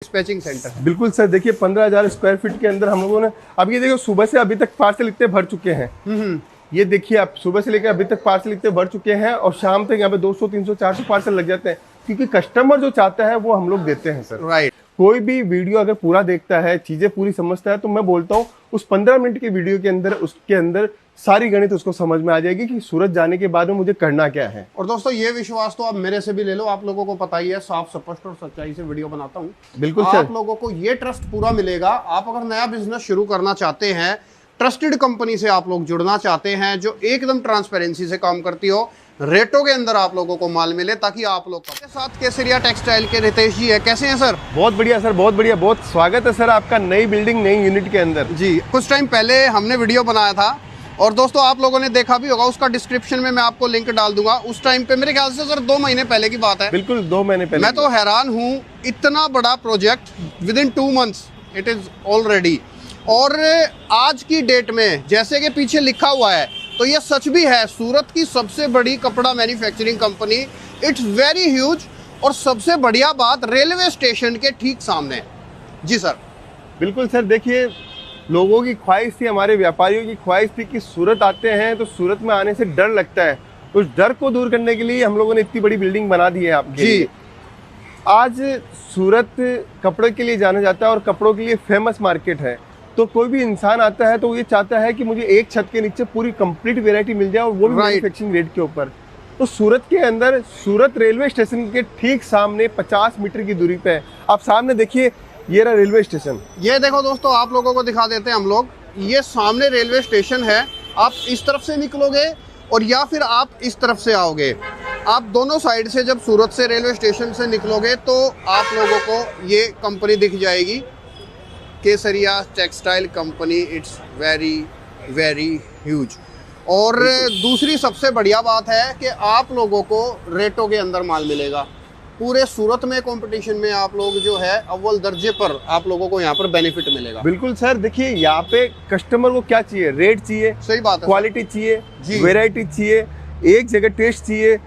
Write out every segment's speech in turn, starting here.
Dispatching centre है। बिल्कुल sir, देखिए 15,000 स्क्वायर फीट के अंदर हम लोगों ने, अब ये देखो सुबह से अभी तक पार्सल इतने भर चुके हैं। ये देखिए आप, सुबह से लेकर अभी तक पार्सल इतने भर चुके हैं और शाम तक यहाँ पे 200, 300, 400 पार्सल लग जाते हैं, क्योंकि कस्टमर जो चाहता है वो हम लोग देते हैं सर। राइट। कोई भी वीडियो अगर पूरा देखता है, चीजें पूरी समझता है, तो मैं बोलता हूँ उस 15 मिनट की वीडियो के अंदर, उसके अंदर सारी गणित उसको समझ में आ जाएगी कि सूरत जाने के बाद में मुझे करना क्या है। और दोस्तों ये विश्वास तो आप मेरे से भी ले लो, आप लोगों को पता ही है, साफ स्पष्ट और सच्चाई से वीडियो बनाता हूँ। बिल्कुल आप सर। लोगों को ये ट्रस्ट पूरा मिलेगा। आप अगर नया बिजनेस शुरू करना चाहते हैं, ट्रस्टेड कंपनी से आप लोग जुड़ना चाहते हैं जो एकदम ट्रांसपेरेंसी से काम करती हो, रेटों के अंदर आप लोगों को माल मिले, ताकि आप लोग के साथ केसरिया टेक्सटाइल के रितेश जी है। कैसे हैं सर? बहुत बढ़िया सर, बहुत बढ़िया, बहुत स्वागत है सर आपका नई बिल्डिंग, नई यूनिट के अंदर। जी, कुछ टाइम पहले हमने वीडियो बनाया था और दोस्तों आप लोगों ने देखा भी होगा, उसका डिस्क्रिप्शन में मैं आपको लिंक डाल दूंगा। उस टाइम पे मेरे ख्याल से सर 2 महीने पहले की बात है। बिल्कुल 2 महीने पहले। मैं तो हैरान हूँ, इतना बड़ा project with in 2 months it is already. और आज की डेट में जैसे कि पीछे लिखा हुआ है, तो ये सच भी है, सूरत की सबसे बड़ी कपड़ा manufacturing company, it's very huge. और सबसे बढ़िया बात, रेलवे स्टेशन के ठीक सामने। जी सर। बिल्कुल सर, देखिए लोगों की ख्वाहिश थी, हमारे व्यापारियों की ख्वाहिश थी कि सूरत आते हैं तो सूरत में आने से डर लगता है, उस डर को दूर करने के लिए हम लोगों ने इतनी बड़ी बिल्डिंग बना दी है आपके लिए। आज सूरत कपड़े के लिए जाना जाता है और कपड़ों के लिए फेमस मार्केट है, तो कोई भी इंसान आता है तो ये चाहता है कि मुझे एक छत के नीचे पूरी कंप्लीट वैरायटी मिल जाए और वो भी मैन्युफैक्चरिंग रेट के ऊपर। तो सूरत के अंदर, सूरत रेलवे स्टेशन के ठीक सामने 50 मीटर की दूरी पे है। आप सामने देखिए, ये रहा रेलवे स्टेशन। ये देखो दोस्तों, आप लोगों को दिखा देते हैं हम लोग, ये सामने रेलवे स्टेशन है। आप इस तरफ से निकलोगे और या फिर आप इस तरफ से आओगे, आप दोनों साइड से जब सूरत से रेलवे स्टेशन से निकलोगे तो आप लोगों को ये कंपनी दिख जाएगी, Kesariya textile company. It's very very huge. और दूसरी सबसे बढ़िया बात है कि आप लोगों को रेटों के अंदर माल मिलेगा। पूरे सूरत में कंपटीशन में आप लोग जो है अव्वल दर्जे पर आप लोगों को यहाँ पर बेनिफिट मिलेगा। बिल्कुल सर, देखिए यहाँ पे कस्टमर को क्या चाहिए, रेट चाहिए, सही बात है, क्वालिटी चाहिए, वैरायटी चाहिए, एक जगह टेस्ट चाहिए,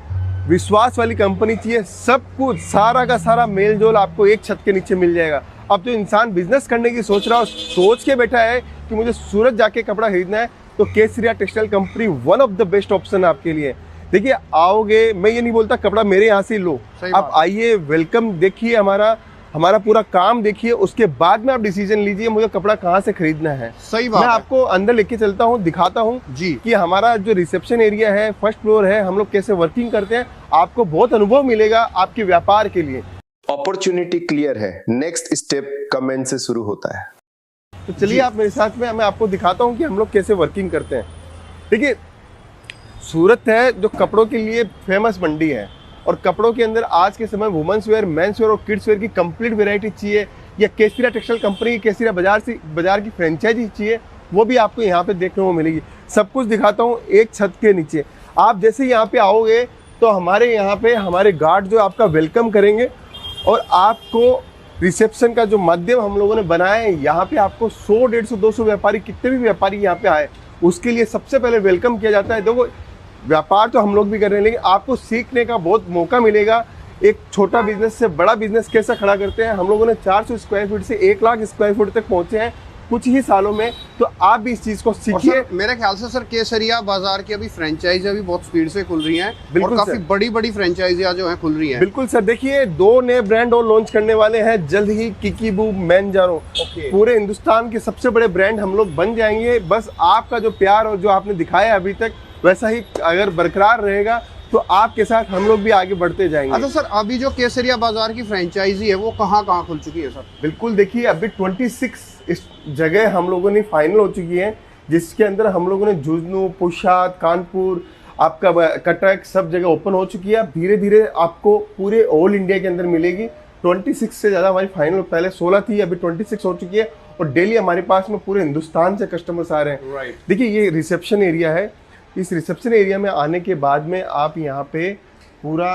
विश्वास वाली कंपनी चाहिए, सब कुछ सारा का सारा मेल जोल आपको एक छत के नीचे मिल जाएगा। अब जो इंसान बिजनेस करने की सोच रहा हो, सोच के बैठा है कि मुझे सूरत जाके कपड़ा खरीदना है, तो Kesariya textile company one of the best option है आपके लिए। देखिए आओगे, मैं ये नहीं बोलता कपड़ा मेरे यहाँ से लो, आप आइए, वेलकम, देखिए हमारा पूरा काम देखिए, उसके बाद में आप डिसीजन लीजिए मुझे कपड़ा कहाँ से खरीदना है। सही बात। मैं आपको अंदर लेके चलता हूँ, दिखाता हूँ जी कि हमारा जो रिसेप्शन एरिया है, फर्स्ट फ्लोर है, हम लोग कैसे वर्किंग करते हैं, आपको बहुत अनुभव मिलेगा आपके व्यापार के लिए। अपॉर्चुनिटी क्लियर है, नेक्स्ट स्टेप कमेंट से शुरू होता है। तो चलिए आप मेरे साथ में, मैं आपको दिखाता हूँ कि हम लोग कैसे वर्किंग करते हैं। देखिए सूरत है जो कपड़ों के लिए फेमस मंडी है, और कपड़ों के अंदर आज के समय वुमेन्स वेयर, मेंस वेयर और किड्स वेयर की कंप्लीट वैरायटी चाहिए, या केसरिया टेक्सटाइल कंपनी की केसरिया बाजार की फ्रेंचाइजी चाहिए, वो भी आपको यहाँ पे देखने को मिलेगी। सब कुछ दिखाता हूँ एक छत के नीचे। आप जैसे यहाँ पे आओगे तो हमारे यहाँ पे हमारे गार्ड जो आपका वेलकम करेंगे, और आपको रिसेप्शन का जो माध्यम हम लोगों ने बनाया है, यहाँ पे आपको 100, 150, 200 व्यापारी, कितने भी व्यापारी यहाँ पे आए, उसके लिए सबसे पहले वेलकम किया जाता है। देखो व्यापार तो हम लोग भी कर रहे हैं, लेकिन आपको सीखने का बहुत मौका मिलेगा, एक छोटा बिजनेस से बड़ा बिजनेस कैसे खड़ा करते हैं। हम लोगों ने 400 स्क्वायर फीट से 1 लाख स्क्वायर फीट तक पहुंचे हैं कुछ ही सालों में, तो आप भी इस चीज को सीखिए। मेरे ख्याल से सर केसरिया बाजार की अभी फ्रेंचाइजी अभी बहुत स्पीड से खुल रही हैं, और काफी बड़ी बड़ी फ्रेंचाइजियां जो हैं खुल रही हैं। बिल्कुल सर, देखिए 2 नए ब्रांड और लॉन्च करने वाले हैं जल्द ही, किकीबू, मैनजारो। पूरे हिंदुस्तान के सबसे बड़े ब्रांड हम लोग बन जाएंगे। बस आपका जो प्यार और जो आपने दिखाया अभी तक, वैसा ही अगर बरकरार रहेगा तो आपके साथ हम लोग भी आगे बढ़ते जाएंगे। अच्छा सर, अभी जो केसरिया बाजार की फ्रेंचाइजी है वो कहाँ कहाँ खुल चुकी है सर? बिल्कुल, देखिए अभी 26 इस जगह हम लोगों ने फाइनल हो चुकी है, जिसके अंदर हम लोगों ने झुंझुनू, पुशाद, कानपुर, आपका कटक, सब जगह ओपन हो चुकी है। धीरे धीरे आपको पूरे ऑल इंडिया के अंदर मिलेगी। 26 से ज़्यादा हमारी फाइनल, पहले 16 थी, अभी 26 हो चुकी है, और डेली हमारे पास में पूरे हिंदुस्तान से कस्टमर्स आ रहे हैं। देखिए ये रिसेप्शन एरिया है, इस रिसेप्शन एरिया में आने के बाद में आप यहाँ पे पूरा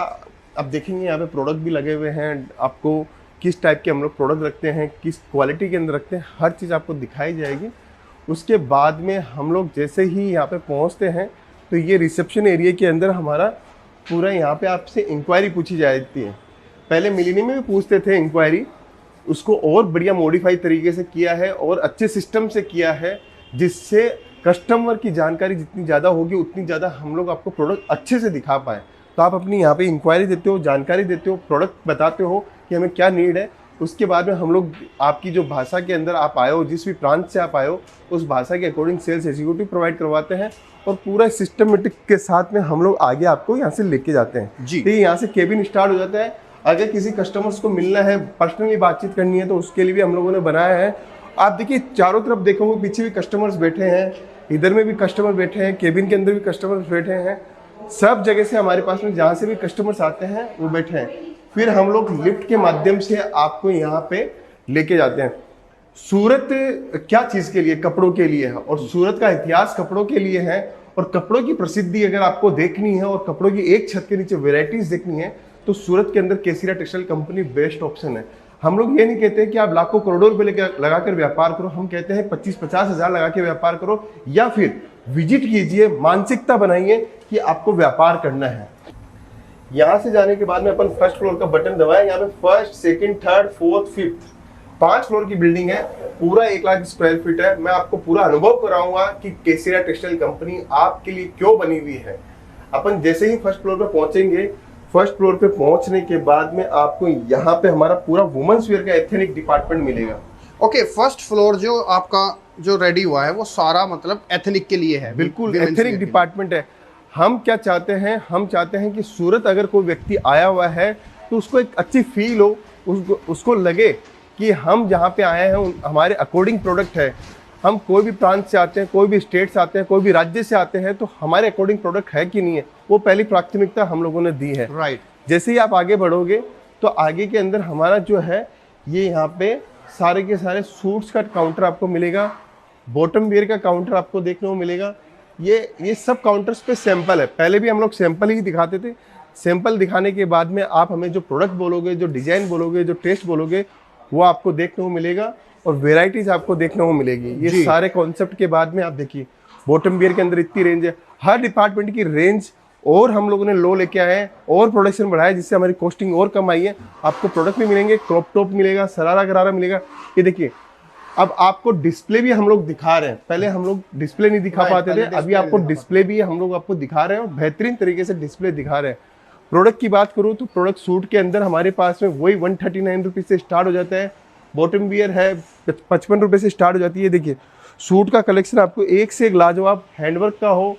आप देखेंगे, यहाँ पे प्रोडक्ट भी लगे हुए हैं, आपको किस टाइप के हम लोग प्रोडक्ट रखते हैं, किस क्वालिटी के अंदर रखते हैं, हर चीज़ आपको दिखाई जाएगी। उसके बाद में हम लोग जैसे ही यहाँ पे पहुँचते हैं तो ये रिसेप्शन एरिया के अंदर हमारा पूरा यहाँ पे आपसे इंक्वायरी पूछी जाती है। पहले मिलेनियम में भी पूछते थे इंक्वायरी, उसको और बढ़िया मॉडिफाई तरीके से किया है और अच्छे सिस्टम से किया है, जिससे कस्टमर की जानकारी जितनी ज़्यादा होगी उतनी ज़्यादा हम लोग आपको प्रोडक्ट अच्छे से दिखा पाए। तो आप अपनी यहाँ पे इंक्वायरी देते हो, जानकारी देते हो, प्रोडक्ट बताते हो कि हमें क्या नीड है, उसके बाद में हम लोग आपकी जो भाषा के अंदर आप आए हो, जिस भी प्रांत से आप आए हो, उस भाषा के अकॉर्डिंग सेल्स एग्जीक्यूटिव प्रोवाइड करवाते हैं और पूरा सिस्टमेटिक के साथ में हम लोग आगे आपको यहाँ से लेके जाते हैं जी। तो यहाँ से केबिन स्टार्ट हो जाता है। अगर किसी कस्टमर्स को मिलना है, पर्सनली बातचीत करनी है, तो उसके लिए भी हम लोगों ने बनाया है। आप देखिए चारों तरफ देखोगे, पीछे भी कस्टमर्स बैठे हैं, इधर में भी कस्टमर बैठे हैं, केबिन के अंदर भी कस्टमर्स बैठे हैं, सब जगह से हमारे पास में जहाँ से भी कस्टमर्स आते हैं वो बैठे हैं। फिर हम लोग लिफ्ट के माध्यम से आपको यहाँ पे लेके जाते हैं। सूरत क्या चीज़ के लिए? कपड़ों के लिए है, और सूरत का इतिहास कपड़ों के लिए है, और कपड़ों की प्रसिद्धि अगर आपको देखनी है और कपड़ों की एक छत के नीचे वेराइटीज देखनी है तो सूरत के अंदर केसिरा टेक्सटाइल कंपनी बेस्ट ऑप्शन है। हम लोग ये नहीं कहते हैं कि आप लाखों करोड़ों रुपए लगाकर व्यापार करो, हम कहते हैं 25-50 हज़ार लगा के व्यापार करो, या फिर विजिट कीजिए, मानसिकता बनाइए कि आपको व्यापार करना है। यहाँ से जाने के बाद में अपन फर्स्ट फ्लोर का बटन दबाएं। यहाँ पे first, second, third, fourth, fifth 5 floor की बिल्डिंग है, पूरा 1 लाख स्क्वायर फीट है। मैं आपको पूरा अनुभव कराऊंगा कि केसिरा टेक्सटाइल कंपनी आपके लिए क्यों बनी हुई है। अपन जैसे ही फर्स्ट फ्लोर पे पहुंचेंगे, फर्स्ट फ्लोर पे पहुंचने के बाद में आपको यहाँ पे हमारा पूरा वुमेन्स वेयर का एथनिक डिपार्टमेंट मिलेगा। ओके, फर्स्ट फ्लोर जो आपका जो रेडी हुआ है वो सारा मतलब एथनिक के लिए है? बिल्कुल एथनिक डिपार्टमेंट है। हम क्या चाहते हैं? हम चाहते हैं कि सूरत अगर कोई व्यक्ति आया हुआ है तो उसको एक अच्छी फील हो, उसको लगे कि हम जहाँ पे आए हैं हमारे अकॉर्डिंग प्रोडक्ट है। हम कोई भी प्रांत से आते हैं, कोई भी स्टेट से आते हैं, कोई भी राज्य से आते हैं, तो हमारे अकॉर्डिंग प्रोडक्ट है कि नहीं है, वो पहली प्राथमिकता हम लोगों ने दी है। राइट। जैसे ही आप आगे बढ़ोगे तो आगे के अंदर हमारा जो है ये यहाँ पे सारे के सारे सूट्स का काउंटर आपको मिलेगा, बॉटम वेयर का काउंटर आपको देखने को मिलेगा। ये सब काउंटर्स पे सैंपल है। पहले भी हम लोग सैंपल ही दिखाते थे। सैंपल दिखाने के बाद में आप हमें जो प्रोडक्ट बोलोगे, जो डिजाइन बोलोगे, जो टेस्ट बोलोगे, वो आपको देखने को मिलेगा और वेराइटीज आपको देखने को मिलेगी। ये सारे कॉन्सेप्ट के बाद में आप देखिए बॉटम वियर के अंदर इतनी रेंज है, हर डिपार्टमेंट की रेंज और हम लोगों ने लो लेके आए हैं और प्रोडक्शन बढ़ाया, जिससे हमारी कॉस्टिंग और कम आई है। आपको प्रोडक्ट भी मिलेंगे, क्रॉप टॉप मिलेगा, सरारा गरारा मिलेगा। ये देखिए, अब आपको डिस्प्ले भी हम लोग दिखा रहे हैं। पहले हम लोग डिस्प्ले नहीं दिखा पाते थे, अभी आपको डिस्प्ले भी हम लोग आपको दिखा रहे हैं और बेहतरीन तरीके से डिस्प्ले दिखा रहे हैं। प्रोडक्ट की बात करूँ तो प्रोडक्ट सूट के अंदर हमारे पास में वही 139 रुपीज़ से स्टार्ट हो जाता है। बॉटम वियर है 55 रुपये से स्टार्ट हो जाती है। देखिए सूट का कलेक्शन आपको एक से एक लाजवाब, हैंडवर्क का हो,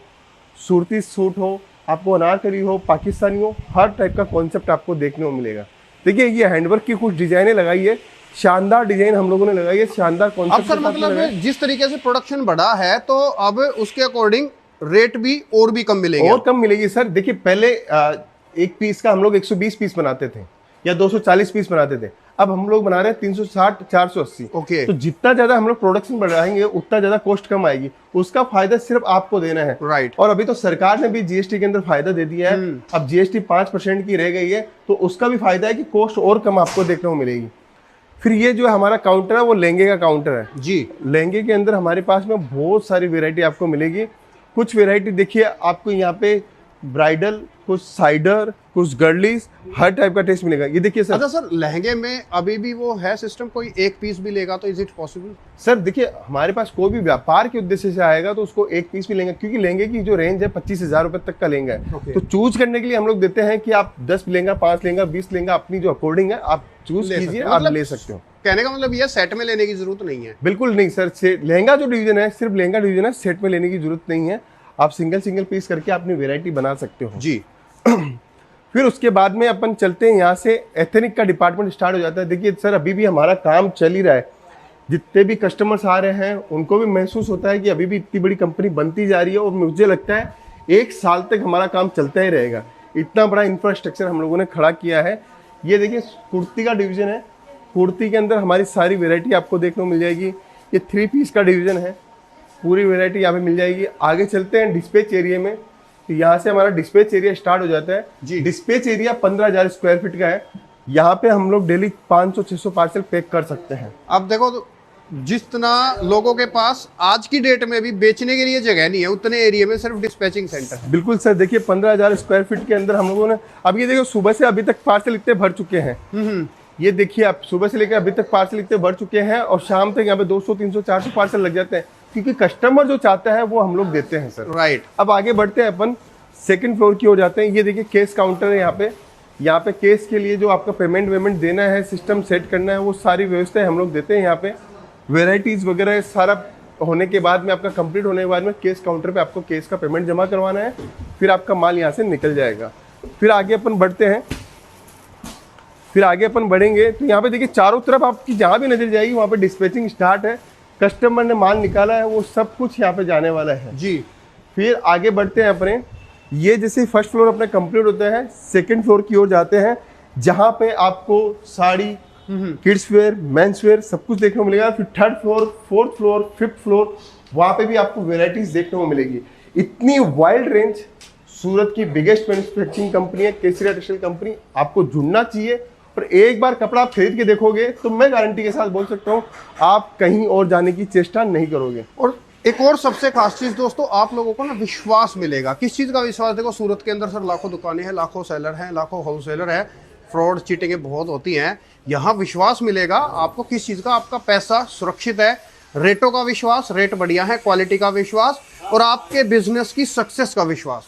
सूरती सूट हो, आपको अनारकली हो, पाकिस्तानी हो, हर टाइप का कॉन्सेप्ट आपको देखने को मिलेगा। देखिए ये हैंडवर्क की कुछ डिजाइनें लगाई है, शानदार डिजाइन हम लोगों ने लगाई है, शानदार कॉन्सेप्ट। अब सर मतलब जिस तरीके से प्रोडक्शन बढ़ा है तो अब उसके अकॉर्डिंग रेट भी और भी कम मिलेगी। और कम मिलेगी सर। देखिए पहले एक पीस का हम लोग 120 पीस बनाते थे या 240 पीस बनाते थे, अब हम लोग बना रहे हैं 360, 480। ओके। तो जितना ज्यादा हम लोग प्रोडक्शन बढ़ाएंगे उतना ज्यादा कॉस्ट कम आएगी, उसका फायदा सिर्फ आपको देना है। राइट। और अभी तो सरकार ने भी जीएसटी के अंदर फायदा दे दिया है। अब जीएसटी 5% की रह गई है, तो उसका भी फायदा है कि कॉस्ट और कम आपको देखने को मिलेगी। फिर ये जो हमारा काउंटर है वो लहंगे का काउंटर है जी। लहंगे के अंदर हमारे पास में बहुत सारी वेरायटी आपको मिलेगी। कुछ वेरायटी देखिए आपको यहाँ पे ब्राइडल, कुछ साइडर, कुछ गर्लीज, हर टाइप का टेस्ट मिलेगा। ये देखिए सर। अच्छा सर, लहंगे में अभी भी वो है सिस्टम, कोई एक पीस भी लेगा तो इज इट पॉसिबल? सर देखिए हमारे पास कोई भी व्यापार के उद्देश्य से आएगा तो उसको एक पीस भी लेंगे, क्योंकि लहंगे की जो रेंज है 25,000 रुपए तक का लहंगा है। तो चूज करने के लिए हम लोग देते हैं कि आप 10 लेंगा, 5 लेंगा, 20 लेंगा, अपनी जो अकॉर्डिंग है आप चूज कीजिए, आप ले सकते हो। कहने का मतलब ये सेट में लेने की जरूरत नहीं है? बिल्कुल नहीं सर, लहंगा जो डिवीजन है सिर्फ लहंगा डिवीजन है, सेट में लेने की जरूरत नहीं है। आप सिंगल पीस करके अपनी वेरायटी बना सकते हो जी। फिर उसके बाद में अपन चलते हैं यहाँ से, एथनिक का डिपार्टमेंट स्टार्ट हो जाता है। देखिए सर अभी भी हमारा काम चल ही रहा है, जितने भी कस्टमर्स आ रहे हैं उनको भी महसूस होता है कि अभी भी इतनी बड़ी कंपनी बनती जा रही है, और मुझे लगता है 1 साल तक हमारा काम चलता ही रहेगा। इतना बड़ा इंफ्रास्ट्रक्चर हम लोगों ने खड़ा किया है। ये देखिए कुर्ती का डिवीजन है, कुर्ती के अंदर हमारी सारी वेरायटी आपको देखने को मिल जाएगी। ये 3 पीस का डिवीजन है, पूरी वेरायटी यहाँ पे मिल जाएगी। आगे चलते हैं डिस्पैच एरिया में, तो यहाँ से हमारा डिस्पैच एरिया स्टार्ट हो जाता है जी। डिस्पैच एरिया 15,000 स्क्वायर फीट का है। यहाँ पे हम लोग डेली 500-600 पार्सल पैक कर सकते हैं। अब देखो तो जितना लोगों के पास आज की डेट में भी बेचने के लिए जगह नहीं है, उतने एरिया में सिर्फ डिस्पैचिंग सेंटर है। बिल्कुल सर, देखिए 15,000 स्क्वायर फीट के अंदर हम लोगों ने, अब ये देखो सुबह से अभी तक पार्सल इतने भर चुके हैं। ये देखिए आप सुबह से लेकर अभी तक पार्सल इतने बढ़ चुके हैं और शाम तक यहाँ पे 200 300 400 पार्सल लग जाते हैं, क्योंकि कस्टमर जो चाहता है वो हम लोग देते हैं सर। राइट। अब आगे बढ़ते हैं, अपन सेकंड फ्लोर की ओर जाते हैं। ये देखिए केस काउंटर है यहाँ पे केस के लिए जो आपका पेमेंट वेमेंट देना है, सिस्टम सेट करना है, वो सारी व्यवस्थाएं हम लोग देते हैं यहाँ पे। वेराइटीज वगैरह सारा होने के बाद में, आपका कंप्लीट होने के बाद में केस काउंटर पे आपको केस का पेमेंट जमा करवाना है, फिर आपका माल यहाँ से निकल जाएगा। फिर आगे अपन बढ़ते हैं, फिर आगे अपन बढ़ेंगे तो यहाँ पे देखिए चारों तरफ आपकी जहाँ भी नजर जाएगी वहाँ पे डिस्पैचिंग स्टार्ट है। कस्टमर ने माल निकाला है वो सब कुछ यहाँ पे जाने वाला है जी। फिर आगे बढ़ते हैं अपने, ये जैसे फर्स्ट फ्लोर अपना कंप्लीट होता है, सेकंड फ्लोर की ओर जाते हैं, जहाँ पे आपको sari, kids where, men's wear सब कुछ देखने को मिलेगा। फिर third floor, fourth floor, fifth floor, वहाँ पे भी आपको वेराइटीज देखने को मिलेगी। इतनी वाइल्ड रेंज, सूरत की बिगेस्ट मैन्युफैक्चरिंग कंपनी है केसरिया टेक्सटाइल कंपनी, आपको जुड़ना चाहिए। और एक बार कपड़ा आप खरीद के देखोगे तो मैं गारंटी के साथ बोल सकता हूँ आप कहीं और जाने की चेष्टा नहीं करोगे। और एक और सबसे खास चीज दोस्तों, आप लोगों को ना विश्वास मिलेगा। किस चीज का विश्वास? देखो सूरत के अंदर सर लाखों दुकानें हैं, लाखों सेलर हैं, लाखों होलसेलर है, फ्रॉड चीटिंगें बहुत होती हैं। यहाँ विश्वास मिलेगा आपको। किस चीज का? आपका पैसा सुरक्षित है, रेटों का विश्वास, रेट बढ़िया है, क्वालिटी का विश्वास, और आपके बिजनेस की सक्सेस का विश्वास।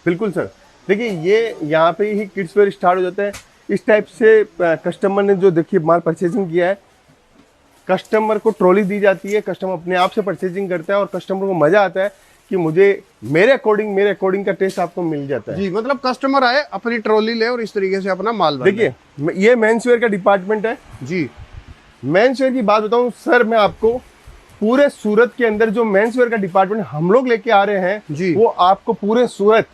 बिल्कुल सर। देखिए ये यहाँ पे ही किड्स वेयर स्टार्ट हो जाता है। इस टाइप से कस्टमर ने जो देखिए माल परचेजिंग किया है, कस्टमर को ट्रॉली दी जाती है, कस्टमर अपने आप से परचेजिंग करता है और कस्टमर को मजा आता है कि मुझे मेरे अकॉर्डिंग का टेस्ट आपको मिल जाता है। जी, मतलब कस्टमर आए, अपनी ट्रॉली ले और इस तरीके से अपना माल भर ले। देखिए ये मेंस वेयर का डिपार्टमेंट है जी। मेंस वेयर की बात बताऊं सर, मैं आपको पूरे सूरत के अंदर जो मेंस वेयर का डिपार्टमेंट हम लोग लेके आ रहे हैं जी, वो आपको पूरे सूरत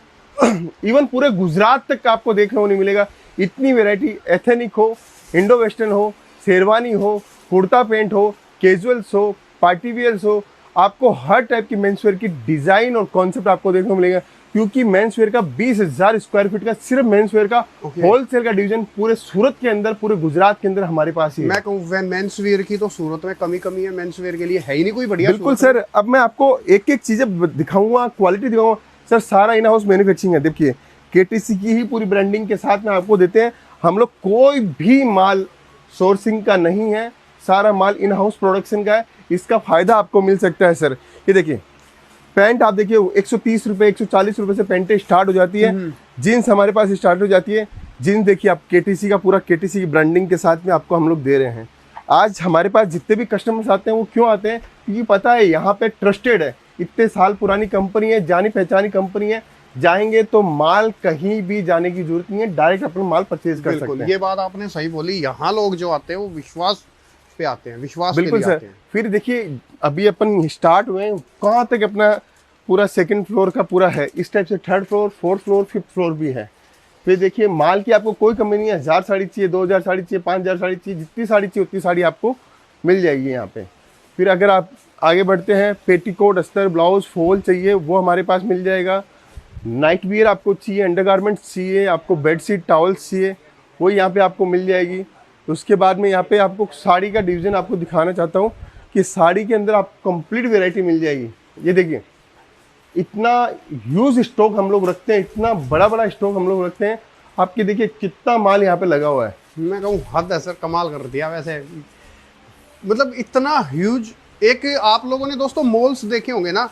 इवन पूरे गुजरात तक आपको देखने को नहीं मिलेगा। इतनी वैरायटी, एथेनिक हो, इंडो वेस्टर्न हो, शेरवानी हो, कुर्ता पैंट हो, कैजुअल्स हो, पार्टी वियर्स हो, आपको हर टाइप की मेंसवेयर की डिजाइन और कॉन्सेप्ट आपको देखने को मिलेगा। क्योंकि मेंसवेयर का 20,000 स्क्वायर फीट का सिर्फ मेंसवेयर का होलसेल का डिवीजन पूरे सूरत के अंदर, पूरे गुजरात के अंदर हमारे पास ही है। मैं कहूँ मेंसवेयर की तो सूरत में कमी है, मेंसवेयर के लिए है ही नहीं कोई बढ़िया। बिल्कुल सर। अब मैं आपको एक एक चीजें दिखाऊंगा, क्वालिटी दिखाऊंगा सर। सारा इन हाउस मैन्युफैक्चरिंग है। देखिए केटीसी की ही पूरी ब्रांडिंग के साथ में आपको देते हैं। हम लोग कोई भी माल सोर्सिंग का नहीं है, सारा माल इन हाउस प्रोडक्शन का है। इसका फायदा आपको मिल सकता है सर। ये देखिए पैंट आप देखिए 130 रुपए 140 रुपए से पैंटें स्टार्ट हो जाती है। जीन्स हमारे पास स्टार्ट हो जाती है। जीन्स देखिए आप केटीसी का पूरा केटीसी की ब्रांडिंग के साथ में आपको हम लोग दे रहे हैं। आज हमारे पास जितने भी कस्टमर्स आते हैं वो क्यों आते हैं? क्योंकि पता है यहाँ पे ट्रस्टेड है, इतने साल पुरानी कंपनी है, जानी पहचानी कंपनी है। जाएंगे तो माल कहीं भी जाने की जरूरत नहीं है, डायरेक्ट अपना माल परचेज कर सकते हैं। ये बात आपने सही बोली। यहाँ लोग जो आते हैं वो विश्वास पे आते हैं, विश्वास बिल्कुल के लिए सर। आते हैं। फिर देखिए अभी अपन स्टार्ट हुए, कहाँ तक अपना पूरा सेकंड फ्लोर का पूरा है। इस टाइप से third floor, fourth floor, fifth floor भी है। फिर देखिए माल की आपको कोई कमी नहीं है। 1000 साड़ी चाहिए, 2000 साड़ी चाहिए, 5000 साड़ी चाहिए, जितनी साड़ी चाहिए उतनी साड़ी आपको मिल जाएगी यहाँ पे। फिर अगर आप आगे बढ़ते हैं, पेटीकोट, अस्तर, ब्लाउज, फॉल चाहिए वो हमारे पास मिल जाएगा। नाइट वियर आपको चाहिए, अंडरगारमेंट्स चाहिए, आपको बेडशीट, टॉवल्स चाहिए, वो यहाँ पे आपको मिल जाएगी। उसके बाद में यहाँ पे आपको साड़ी का डिवीज़न आपको दिखाना चाहता हूँ कि साड़ी के अंदर आपको कंप्लीट वैरायटी मिल जाएगी। ये देखिए इतना ह्यूज स्टॉक हम लोग रखते हैं, इतना बड़ा बड़ा स्टॉक हम लोग रखते हैं। आपके देखिए कितना माल यहाँ पे लगा हुआ है। मैं कहूँ हद है सर, कमाल कर दिया वैसे। मतलब इतना ह्यूज। एक आप लोगों ने दोस्तों मॉल्स देखे होंगे ना,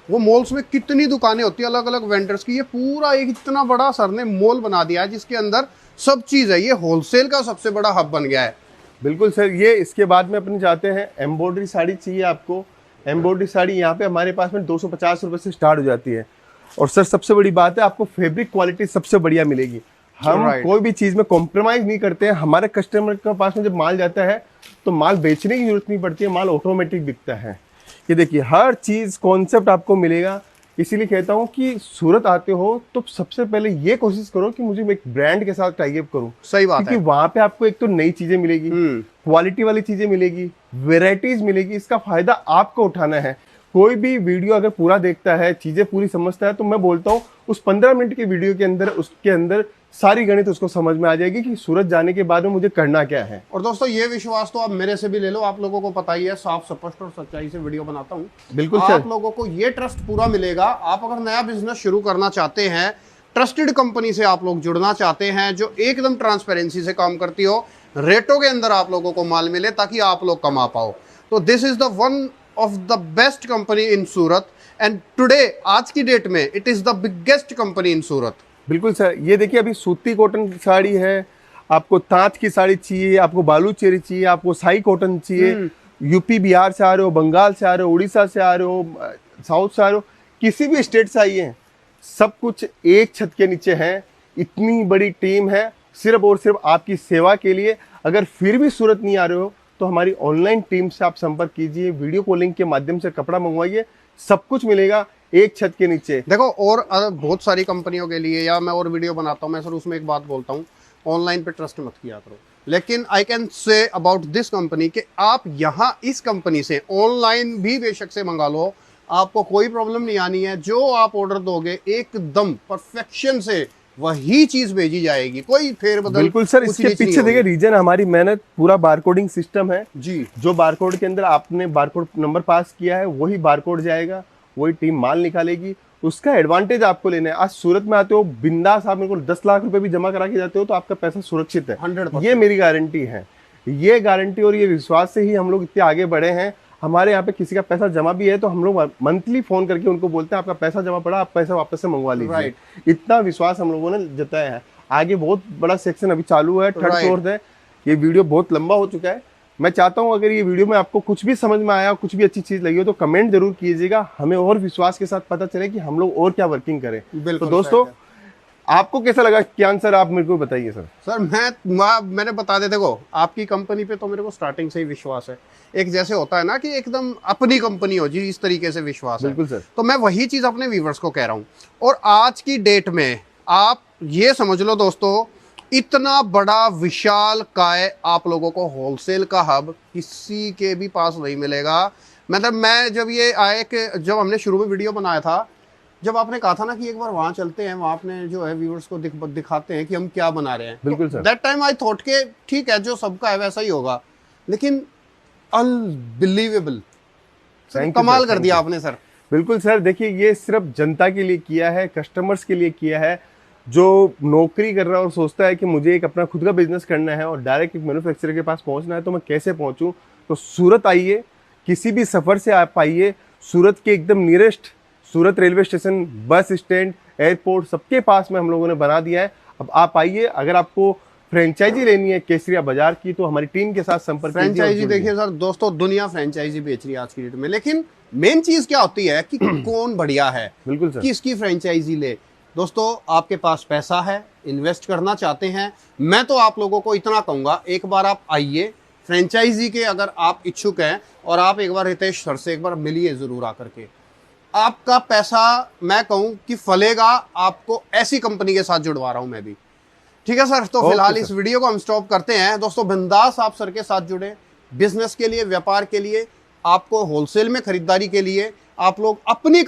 वो मॉल्स में कितनी दुकानें होती है अलग अलग वेंडर्स की। ये पूरा एक इतना बड़ा सर ने मॉल बना दिया है जिसके अंदर सब चीज़ है। ये होलसेल का सबसे बड़ा हब बन गया है। बिल्कुल सर। ये इसके बाद में अपने जाते हैं, एम्ब्रॉयडरी साड़ी चाहिए आपको। एम्ब्रॉयडरी साड़ी यहाँ पे हमारे पास में 250 रुपये से स्टार्ट हो जाती है। और सर सबसे बड़ी बात है, आपको फैब्रिक क्वालिटी सबसे बढ़िया मिलेगी। हम कोई भी चीज़ में कॉम्प्रोमाइज़ नहीं करते हैं। हमारे कस्टमर के पास में जब माल जाता है तो माल बेचने की जरूरत नहीं पड़ती है, माल ऑटोमेटिक बिकता है। ये देखिए हर चीज़ कॉन्सेप्ट आपको मिलेगा। इसीलिए कहता हूँ कि सूरत आते हो तो सबसे पहले ये कोशिश करो कि मुझे एक ब्रांड के साथ टाई अप करूँ। सही बात है। क्योंकि वहाँ पे आपको एक तो नई चीज़ें मिलेगी, क्वालिटी वाली चीज़ें मिलेगी, वेराइटीज़ मिलेगी। इसका फायदा आपको उठाना है। कोई भी वीडियो अगर पूरा देखता है, चीज़ें पूरी समझता है, तो मैं बोलता हूँ उस 15 मिनट के वीडियो के अंदर उसके अंदर सारी गणित उसको समझ में आ जाएगी कि सूरत जाने के बाद में मुझे करना क्या है। और दोस्तों ये विश्वास तो आप मेरे से भी ले लो, आप लोगों को पता ही है, साफ स्पष्ट और सच्चाई से वीडियो बनाता हूँ। बिल्कुल आप सर। लोगों को ये ट्रस्ट पूरा मिलेगा। आप अगर नया बिजनेस शुरू करना चाहते हैं, ट्रस्टेड कंपनी से आप लोग जुड़ना चाहते हैं जो एकदम ट्रांसपेरेंसी से काम करती हो, रेटों के अंदर आप लोगों को माल मिले ताकि आप लोग कमा पाओ। तो this is the one of the best company in Surat and today आज की डेट में it is the biggest company in Surat. बिल्कुल सर, ये देखिए अभी सूती कॉटन की साड़ी है, आपको तांत की साड़ी चाहिए, आपको बालूचेरी चाहिए, आपको साई कॉटन चाहिए, यूपी बिहार से आ रहे हो, बंगाल से आ रहे हो, उड़ीसा से आ रहे हो, साउथ से आ रहे हो, किसी भी स्टेट से आइए, सब कुछ एक छत के नीचे है। इतनी बड़ी टीम है सिर्फ और सिर्फ आपकी सेवा के लिए। अगर फिर भी सूरत नहीं आ रहे हो तो हमारी ऑनलाइन टीम से आप संपर्क कीजिए, वीडियो कॉलिंग के माध्यम से कपड़ा मंगवाइए, सब कुछ मिलेगा एक छत के नीचे। देखो और बहुत सारी कंपनियों के लिए या मैं और वीडियो बनाता हूँ, मैं सर उसमें एक बात बोलता हूँ, ऑनलाइन पे ट्रस्ट मत किया करो, लेकिन I can say about this company कि आप यहाँ इस कंपनी से ऑनलाइन भी बेशक से मंगा लो, आपको कोई प्रॉब्लम नहीं आनी है। जो आप ऑर्डर दोगे एकदम परफेक्शन से वही चीज भेजी जाएगी, कोई फेरबदल। बिल्कुल सर, इसके पीछे देखिए रीजन हमारी मेहनत, पूरा बारकोडिंग सिस्टम है जी। जो बारकोड के अंदर आपने बारकोड नंबर पास किया है वही बारकोड जाएगा, वही टीम माल निकालेगी, उसका एडवांटेज आपको लेना है। आज सूरत में आते हो बिंदास, आप मेरे को 10 लाख रुपए भी जमा करा के जाते हो तो आपका पैसा सुरक्षित है, 100%। ये मेरी गारंटी है। ये गारंटी और ये विश्वास से ही हम लोग इतने आगे बढ़े हैं। हमारे यहाँ पे किसी का पैसा जमा भी है तो हम लोग मंथली फोन करके उनको बोलते हैं आपका पैसा जमा पड़ा, आप पैसा वापस से मंगवा लीजिए। इतना विश्वास हम लोगों ने जताया है। आगे बहुत बड़ा सेक्शन अभी चालू है, थर्ड फ्लोर है। ये वीडियो बहुत लंबा हो चुका है। मैं चाहता हूं अगर ये वीडियो में आपको कुछ भी समझ में आया, कुछ भी अच्छी चीज लगी हो तो कमेंट जरूर कीजिएगा, हमें और विश्वास के साथ पता चले कि हम लोग और क्या वर्किंग करें। तो दोस्तों आपको कैसा लगा कियान सर, आप मेरे को बताइए सर। सर मैंने बता दे, देखो आपकी कंपनी पे तो मेरे को स्टार्टिंग से ही विश्वास है। एक जैसे होता है ना कि एकदम अपनी कंपनी हो जी, इस तरीके से विश्वास है। बिल्कुल सर। तो मैं वही चीज अपने व्यूवर्स को कह रहा हूँ। और आज की डेट में आप ये समझ लो दोस्तों, इतना बड़ा विशाल काय आप लोगों को होलसेल का हब किसी के भी पास नहीं मिलेगा। मतलब मैं जब ये आए कि जब हमने शुरू में वीडियो बनाया था, जब आपने कहा था ना कि एक बार वहां चलते हैं, वहां अपने जो है व्यूअर्स को दिखाते हैं कि हम क्या बना रहे हैं। बिल्कुल sir. That time I thought के ठीक है जो सबका है वैसा ही होगा, लेकिन अनबिलीवेबल कमाल कर दिया आपने सर। बिल्कुल सर, देखिए ये सिर्फ जनता के लिए किया है, कस्टमर्स के लिए किया है। जो नौकरी कर रहा है और सोचता है कि मुझे एक अपना खुद का बिजनेस करना है और डायरेक्ट एक मैन्युफैक्चरर के पास पहुंचना है तो मैं कैसे पहुंचूं, तो सूरत आइए, किसी भी सफ़र से आप आइए। सूरत के एकदम nearest Surat railway station, bus stand, airport सबके पास में हम लोगों ने बना दिया है। अब आप आइए, अगर आपको फ्रेंचाइजी लेनी है केसरिया बाजार की तो हमारी टीम के साथ संपर्क कीजिए। फ्रेंचाइजी देखिए सर दोस्तों, दुनिया फ्रेंचाइजी बेच रही है आज की डेट में, लेकिन मेन चीज क्या होती है कि कौन बढ़िया है, बिल्कुल सर, किसकी फ्रेंचाइजी ले। दोस्तों आपके पास पैसा है, इन्वेस्ट करना चाहते हैं, मैं तो आप लोगों को इतना कहूंगा, एक बार आप आइए फ्रेंचाइजी के, अगर आप इच्छुक हैं और आप एक बार रितेश सर से एक बार मिलिए जरूर आकर के। आपका पैसा मैं कहूं कि फलेगा, आपको ऐसी कंपनी के साथ जुड़वा रहा हूं मैं भी। ठीक है सर, तो फिलहाल इस वीडियो को हम स्टॉप करते हैं। दोस्तों बिंदास आप सर के साथ जुड़े, बिजनेस के लिए, व्यापार के लिए, आपको होलसेल में खरीदारी के लिए आप लोग अपनी